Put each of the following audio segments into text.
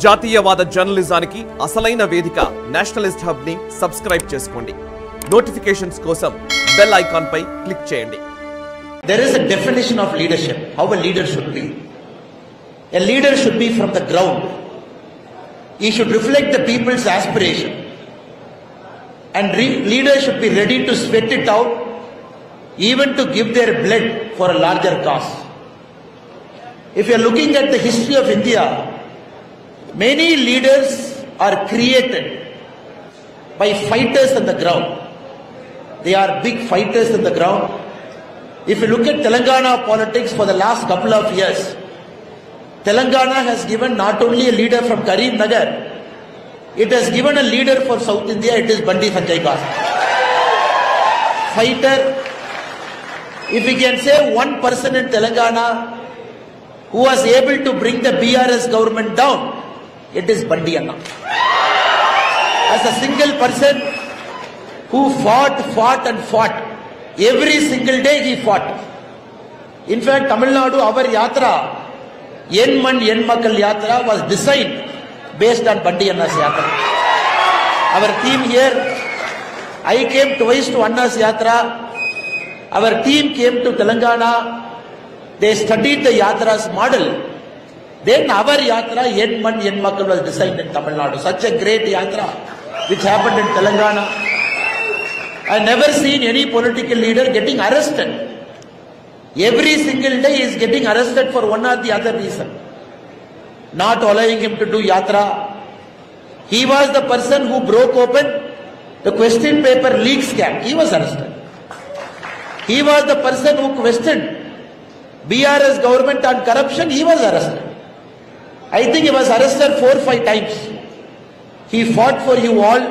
జాతీయవాద జర్నలిజానికి అసలైన వేదిక నేషనలిస్ట్ హబ్ ని సబ్స్క్రైబ్ చేసుకోండి. నోటిఫికేషన్స్ కోసం బెల్ ఐకాన్ పై క్లిక్ చేయండి. There is a definition of leadership, how a leader should be. A leader should be from the ground. He should reflect the people's aspiration. And leaders should be ready to sweat it out, even to give their blood for a larger cause. If you are looking at the history of India, many leaders are created by fighters on the ground. They are big fighters on the ground. If you look at Telangana politics for the last couple of years, Telangana has given not only a leader from Karimnagar, it has given a leader for South India, it is Bandi Sanjay Kass. Fighter. If we can say one person in Telangana who was able to bring the BRS government down, it is Bandi Anna. As a single person who fought and fought. Every single day he fought. In fact, Tamil Nadu, our yatra, Yen Man Yen Makkal yatra was designed based on Bandi Anna's yatra. Our team here, I came twice to Anna's yatra. Our team came to Telangana. They studied the yatra's model. Then our yatra, Yen Man Yen Makkal, was designed in Tamil Nadu. Such a great yatra which happened in Telangana. I never seen any political leader getting arrested. Every single day he is getting arrested for one or the other reason. Not allowing him to do yatra. He was the person who broke open the question paper leak scam. He was arrested. He was the person who questioned BRS government on corruption. He was arrested. I think he was arrested 4 or 5 times. He fought for you all.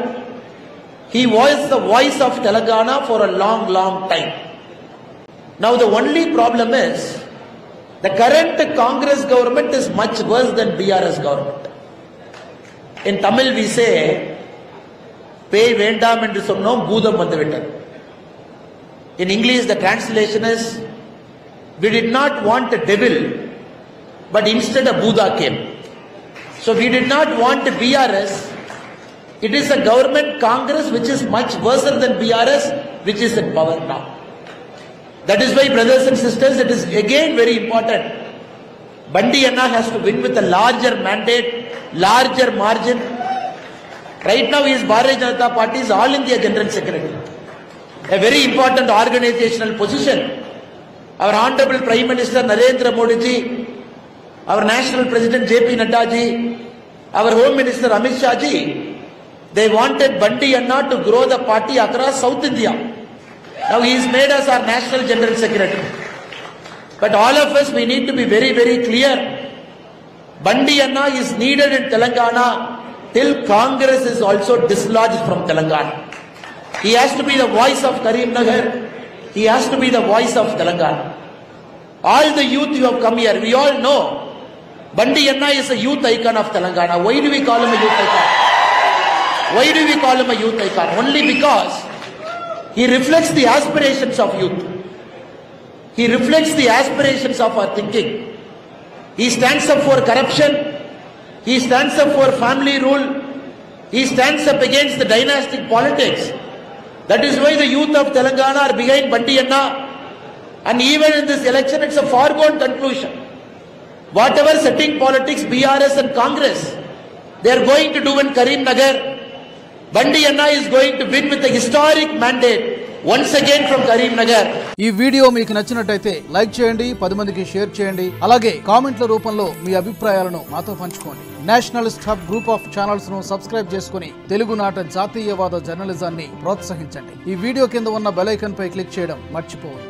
He was the voice of Telangana for a long time. Now the only problem is, the current Congress government is much worse than BRS government. In Tamil we say, pay vendam endru sonnom boodam vanduvittu. In English the translation is, we did not want a devil, but instead a Buddha came. So we did not want a BRS. It is a government Congress which is much worse than BRS, which is in power now. That is why, brothers and sisters, it is again very important. Bandi Anna has to win with a larger mandate, larger margin. Right now he is Bharatiya Janata Party's All India General Secretary. A very important organizational position. Our Honorable Prime Minister Narendra Modi ji, our National President J.P. Nadda ji, our Home Minister Amit Shah ji, they wanted Bandi Anna to grow the party across South India. Now he is made as our National General Secretary. But all of us, we need to be very clear. Bandi Anna is needed in Telangana till Congress is also dislodged from Telangana. He has to be the voice of Karimnagar. He has to be the voice of Telangana. All the youth you have come here, we all know Bandi Anna is a youth icon of Telangana. Why do we call him a youth icon? Why do we call him a youth icon? Only because he reflects the aspirations of youth. He reflects the aspirations of our thinking. He stands up for corruption. He stands up for family rule. He stands up against the dynastic politics. That is why the youth of Telangana are behind Bandi Anna. And even in this election, it's a foregone conclusion. Whatever setting politics, BRS and Congress, they are going to do in Karimnagar, Bandi Anna is going to win with a historic mandate once again from Karimnagar. ఈ video మీకు నచ్చినట్లయితే like చేయండి, 10 మందికి share చేయండి. అలాగే కామెంట్ల రూపంలో మీ అభిప్రాయాలను మాతో పంచుకోండి. Nationalist hub group of channels ను సబ్స్క్రైబ్ చేసుకుని తెలుగునాట జాతీయవాద జర్నలిజాన్ని ప్రోత్సహించండి. ఈ వీడియో కింద ఉన్న బెల్ ఐకాన్ పై క్లిక్ చేయడం మర్చిపోవద్దు.